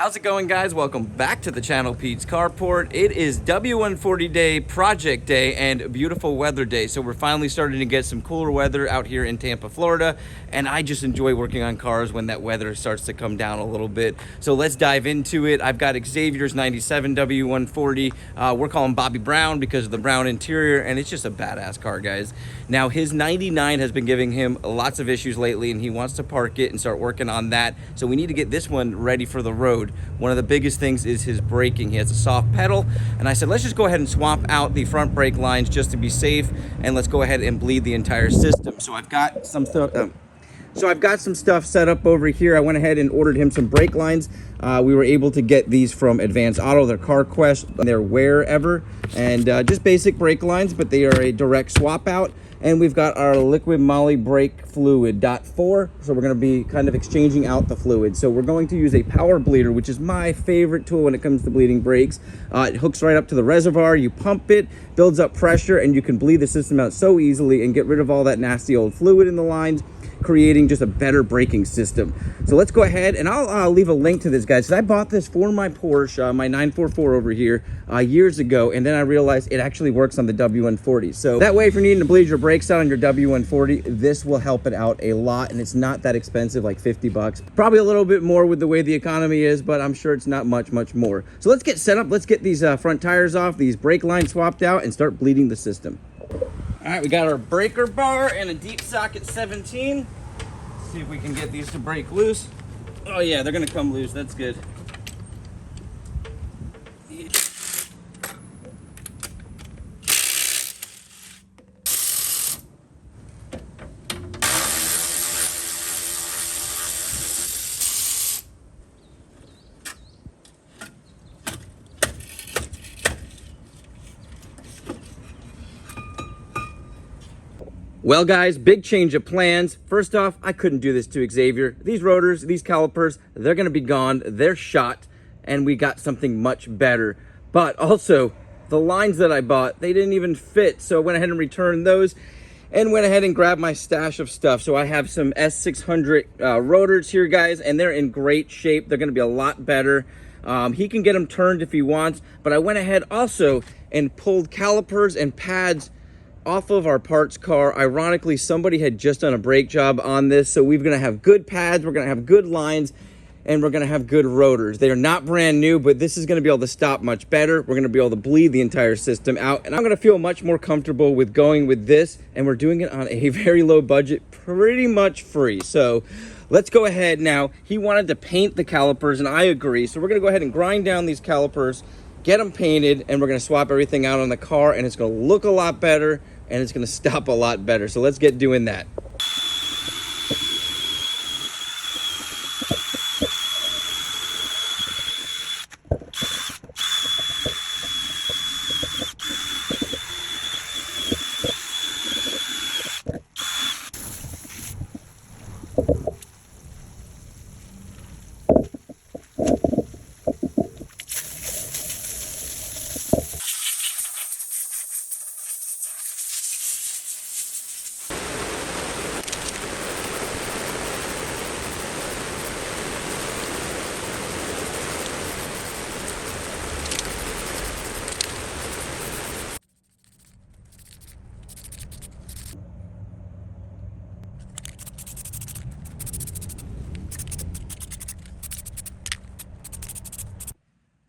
How's it going, guys? Welcome back to the channel, Pete's Carport. It is W140 day, project day, and beautiful weather day. So we're finally starting to get some cooler weather out here in Tampa, Florida. And I just enjoy working on cars when that weather starts to come down a little bit. So let's dive into it. I've got Xavier's 97 W140. We're calling Bobby Brown because of the brown interior, and it's just a badass car, guys. Now, his 99 has been giving him lots of issues lately, and he wants to park it and start working on that. So we need to get this one ready for the road. One of the biggest things is his braking. He has a soft pedal, and I said, let's just go ahead and swap out the front brake lines just to be safe, and let's go ahead and bleed the entire system. So I've got some stuff set up over here. I went ahead and ordered him some brake lines. We were able to get these from Advanced Auto. They're CarQuest, they're wherever, and just basic brake lines, but they are a direct swap out. And we've got our liquid moly brake fluid .4, so we're going to be kind of exchanging out the fluid. So we're going to use a power bleeder, which is my favorite tool when it comes to bleeding brakes. It hooks right up to the reservoir, you pump it, builds up pressure, and you can bleed the system out so easily and get rid of all that nasty old fluid in the lines, creating just a better braking system. So let's go ahead, and I'll leave a link to this, guys, because I bought this for my Porsche, my 944 over here, years ago, and then I realized it actually works on the W140. So that way, if you're needing to bleed your brakes out on your W140, this will help it out a lot, and it's not that expensive, like 50 bucks. Probably a little bit more with the way the economy is, but I'm sure it's not much more. So let's get set up. Let's get these front tires off, these brake lines swapped out, and start bleeding the system. All right, we got our breaker bar and a deep socket 17. Let's see if we can get these to break loose. Oh yeah, they're gonna come loose, that's good. Yeah. Well, guys, big change of plans. First off, I couldn't do this to Xavier. These rotors, these calipers, they're gonna be gone, they're shot, and we got something much better. But also, the lines that I bought, they didn't even fit, so I went ahead and returned those and went ahead and grabbed my stash of stuff. So I have some S600 rotors here, guys, and they're in great shape. They're gonna be a lot better. He can get them turned if he wants, but I went ahead also and pulled calipers and pads off of our parts car. Ironically, somebody had just done a brake job on this, so we're gonna have good pads, we're gonna have good lines, and we're gonna have good rotors. They are not brand new, but this is gonna be able to stop much better. We're gonna be able to bleed the entire system out, and I'm gonna feel much more comfortable with going with this, and we're doing it on a very low budget, pretty much free. So let's go ahead now. He wanted to paint the calipers, and I agree, so we're gonna go ahead and grind down these calipers, get them painted, and we're gonna swap everything out on the car, and it's gonna look a lot better, and it's gonna stop a lot better. So let's get doing that.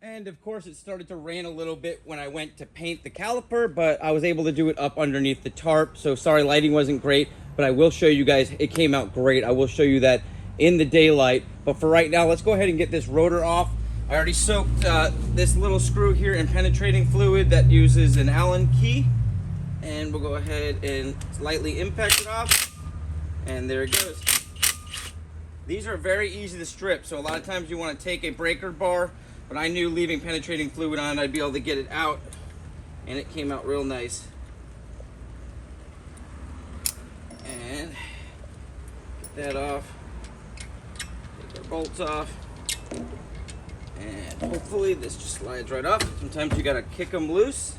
And of course, it started to rain a little bit when I went to paint the caliper, but I was able to do it up underneath the tarp. So sorry, lighting wasn't great, but I will show you guys, it came out great. I will show you that in the daylight. But for right now, let's go ahead and get this rotor off. I already soaked this little screw here in penetrating fluid that uses an Allen key. And we'll go ahead and lightly impact it off. And there it goes. These are very easy to strip. So a lot of times you want to take a breaker bar, but I knew leaving penetrating fluid on, I'd be able to get it out, and it came out real nice. And get that off, take our bolts off, and hopefully this just slides right off. Sometimes you gotta kick them loose.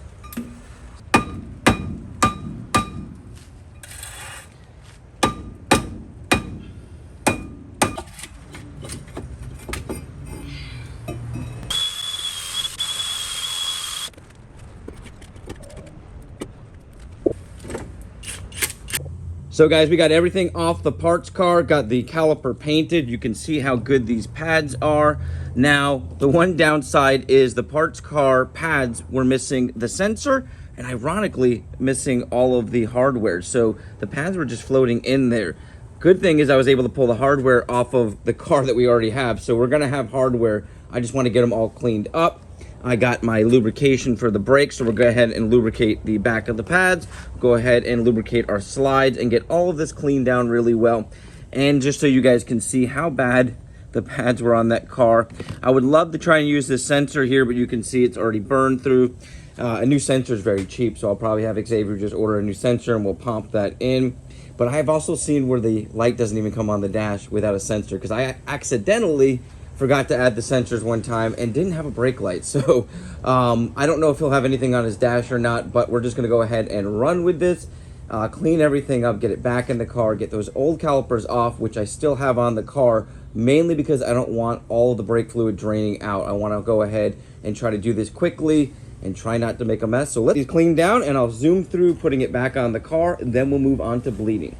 So guys, we got everything off the parts car, got the caliper painted. You can see how good these pads are. Now, the one downside is the parts car pads were missing the sensor and ironically missing all of the hardware. So the pads were just floating in there. Good thing is I was able to pull the hardware off of the car that we already have. So we're gonna have hardware. I just wanna get them all cleaned up. I got my lubrication for the brakes, so we'll go ahead and lubricate the back of the pads, go ahead and lubricate our slides and get all of this cleaned down really well. And just so you guys can see how bad the pads were on that car. I would love to try and use this sensor here, but you can see it's already burned through. A new sensor is very cheap, so I'll probably have Xavier just order a new sensor and we'll pump that in. But I've also seen where the light doesn't even come on the dash without a sensor, because I accidentally forgot to add the sensors one time and didn't have a brake light. So I don't know if he'll have anything on his dash or not, but we're just gonna go ahead and run with this, clean everything up, get it back in the car, get those old calipers off, which I still have on the car, mainly because I don't want all of the brake fluid draining out. I wanna go ahead and try to do this quickly and try not to make a mess. So let these clean down and I'll zoom through putting it back on the car, and then we'll move on to bleeding.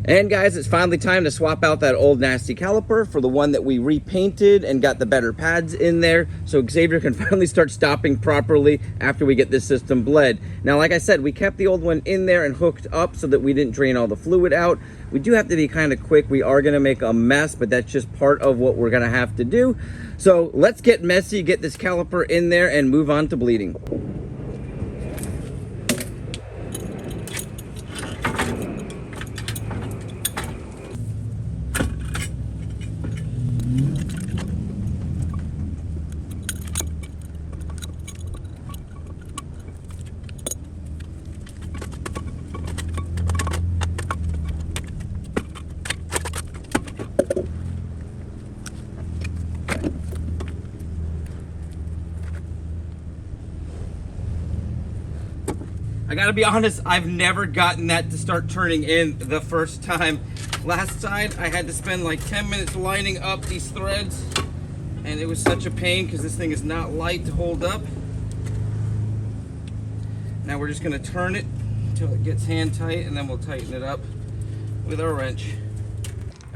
And guys, it's finally time to swap out that old nasty caliper for the one that we repainted and got the better pads in there, so Xavier can finally start stopping properly after we get this system bled. Now, like I said, we kept the old one in there and hooked up so that we didn't drain all the fluid out. We do have to be kind of quick. We are gonna make a mess, but that's just part of what we're gonna have to do. So let's get messy, get this caliper in there and move on to bleeding. I gotta be honest, I've never gotten that to start turning in the first time. Last side, I had to spend like 10 minutes lining up these threads, and it was such a pain because this thing is not light to hold up. Now we're just gonna turn it until it gets hand tight, and then we'll tighten it up with our wrench.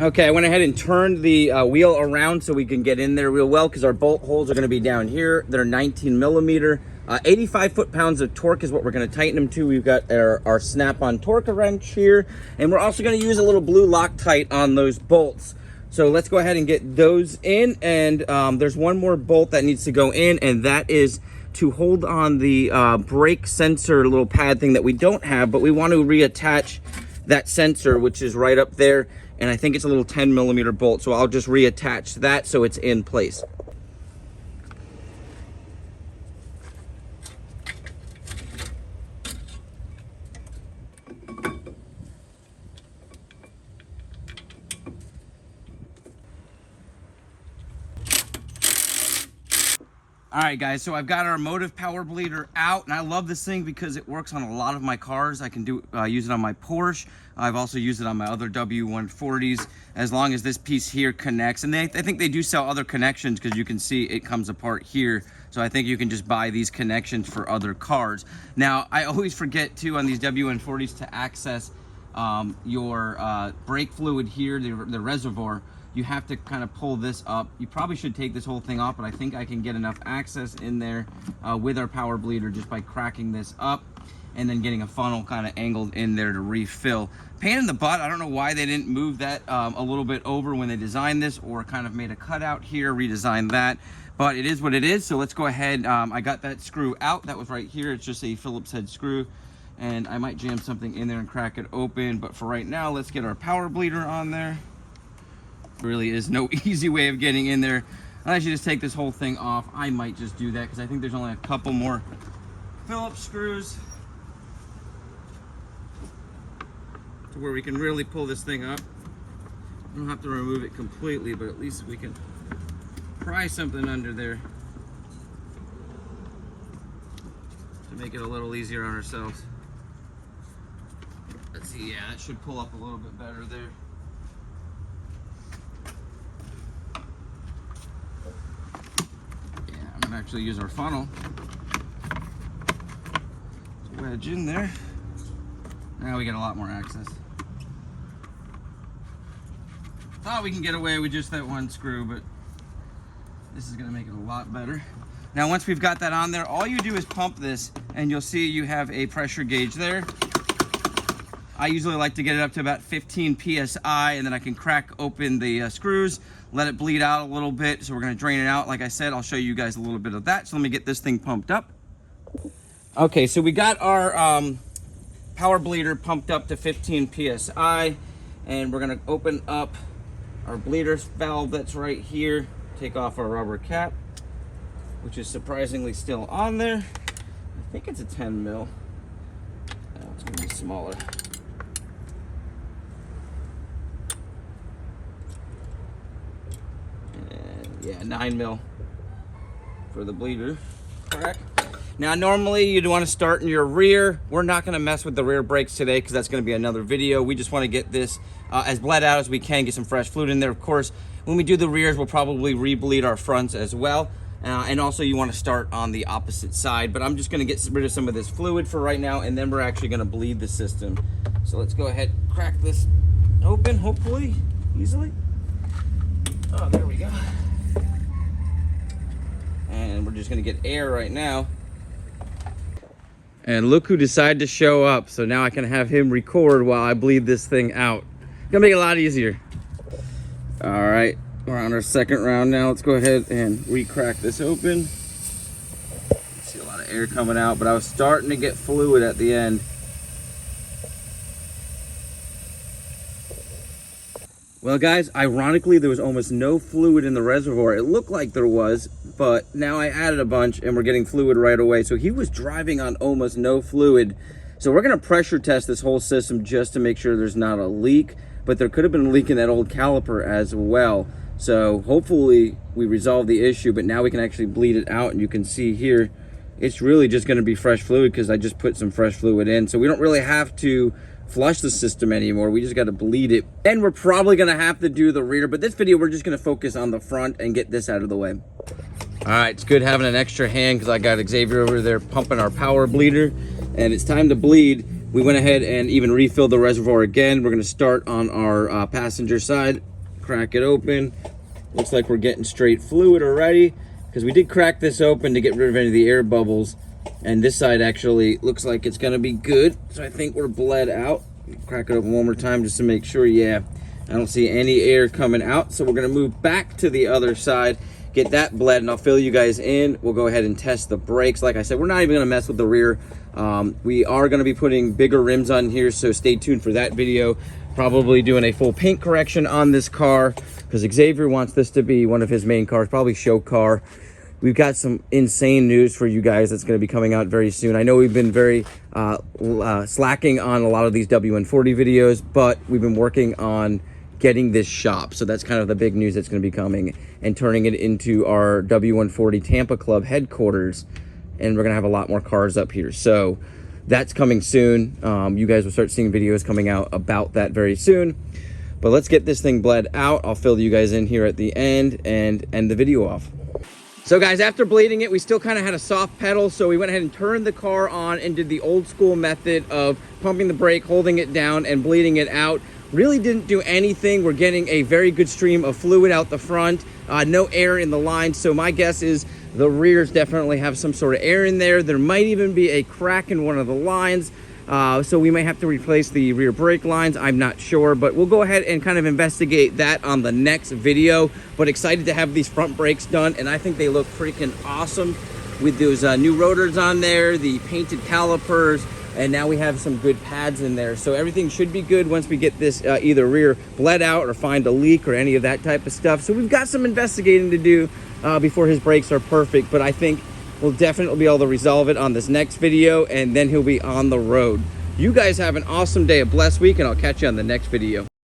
Okay, I went ahead and turned the wheel around so we can get in there real well, because our bolt holes are gonna be down here. They're 19 millimeter. 85 foot-pounds of torque is what we're gonna tighten them to. We've got our snap-on torque wrench here, and we're also gonna use a little blue Loctite on those bolts. So let's go ahead and get those in, and there's one more bolt that needs to go in, and that is to hold on the brake sensor little pad thing that we don't have, but we want to reattach that sensor, which is right up there, and I think it's a little 10 millimeter bolt, so I'll just reattach that so it's in place. All right, guys, so I've got our motive power bleeder out, and I love this thing because it works on a lot of my cars. I can use it on my Porsche. I've also used it on my other W140s, as long as this piece here connects. And I think they do sell other connections, because you can see it comes apart here. So I think you can just buy these connections for other cars. Now, I always forget, too, on these W140s to access your brake fluid here, the reservoir. You have to kind of pull this up. You probably should take this whole thing off, but I think I can get enough access in there with our power bleeder just by cracking this up and then getting a funnel kind of angled in there to refill. Pain in the butt. I don't know why they didn't move that a little bit over when they designed this, or kind of made a cutout here, redesigned that. But it is what it is, so let's go ahead. I got that screw out. That was right here. It's just a Phillips head screw, and I might jam something in there and crack it open. But for right now, let's get our power bleeder on there. Really is no easy way of getting in there. Unless you just take this whole thing off, I might just do that because I think there's only a couple more Phillips screws to where we can really pull this thing up. I don't have to remove it completely, but at least we can pry something under there to make it a little easier on ourselves. Let's see, yeah, that should pull up a little bit better there. Yeah, I'm gonna actually use our funnel to wedge in there. Now we get a lot more access. Thought we can get away with just that one screw, but this is gonna make it a lot better. Now, once we've got that on there, all you do is pump this, and you'll see you have a pressure gauge there. I usually like to get it up to about 15 PSI, and then I can crack open the screws, let it bleed out a little bit. So we're gonna drain it out. Like I said, I'll show you guys a little bit of that. So let me get this thing pumped up. Okay, so we got our power bleeder pumped up to 15 PSI, and we're gonna open up our bleeder valve that's right here, take off our rubber cap, which is surprisingly still on there. I think it's a 10 mil. Oh, it's gonna be smaller. And yeah, 9 mil for the bleeder crack. Now, normally you'd want to start in your rear. We're not going to mess with the rear brakes today because that's going to be another video. We just want to get this as bled out as we can, get some fresh fluid in there. Of course, when we do the rears, we'll probably re-bleed our fronts as well. And also you want to start on the opposite side, but I'm just going to get rid of some of this fluid for right now, and then we're actually going to bleed the system. So let's go ahead and crack this open, hopefully, easily. Oh, there we go. And we're just going to get air right now. And look who decided to show up. So now I can have him record while I bleed this thing out. Gonna make it a lot easier. All right, we're on our second round now. Let's go ahead and re-crack this open. See a lot of air coming out, but I was starting to get fluid at the end. Well, guys, ironically, there was almost no fluid in the reservoir. It looked like there was, but now I added a bunch and we're getting fluid right away. So he was driving on almost no fluid. So we're gonna pressure test this whole system just to make sure there's not a leak, but there could have been a leak in that old caliper as well. So hopefully we resolve the issue, but now we can actually bleed it out, and you can see here, it's really just gonna be fresh fluid because I just put some fresh fluid in. So we don't really have to flush the system anymore. We just got to bleed it, and we're probably going to have to do the rear, but this video we're just going to focus on the front and get this out of the way. All right, it's good having an extra hand because I got Xavier over there pumping our power bleeder, and it's time to bleed. We went ahead and even refilled the reservoir again. We're going to start on our passenger side, crack it open. Looks like we're getting straight fluid already because we did crack this open to get rid of any of the air bubbles. And this side actually looks like it's gonna be good. So I think we're bled out. Crack it open one more time just to make sure. Yeah, I don't see any air coming out. So we're gonna move back to the other side, get that bled, and I'll fill you guys in. We'll go ahead and test the brakes. Like I said, we're not even gonna mess with the rear. We are gonna be putting bigger rims on here, so stay tuned for that video. Probably doing a full paint correction on this car because Xavier wants this to be one of his main cars, probably show car. We've got some insane news for you guys that's going to be coming out very soon. I know we've been very slacking on a lot of these w140 videos, but we've been working on getting this shop. So that's kind of the big news that's going to be coming, and turning it into our w140 Tampa Club headquarters. And we're going to have a lot more cars up here. So that's coming soon. You guys will start seeing videos coming out about that very soon. But let's get this thing bled out. I'll fill you guys in here at the end and end the video off. So guys, after bleeding it, we still kind of had a soft pedal, so we went ahead and turned the car on and did the old school method of pumping the brake, holding it down, and bleeding it out. Really didn't do anything. We're getting a very good stream of fluid out the front, no air in the line, so my guess is the rears definitely have some sort of air in there. There might even be a crack in one of the lines, so we might have to replace the rear brake lines. I'm not sure, but we'll go ahead and kind of investigate that on the next video. But excited to have these front brakes done, and I think they look freaking awesome with those new rotors on there, the painted calipers, and now we have some good pads in there. So everything should be good once we get this either rear bled out or find a leak or any of that type of stuff. So we've got some investigating to do before his brakes are perfect, but I think we'll definitely be able to resolve it on this next video, and then he'll be on the road. You guys have an awesome day, a blessed week, and I'll catch you on the next video.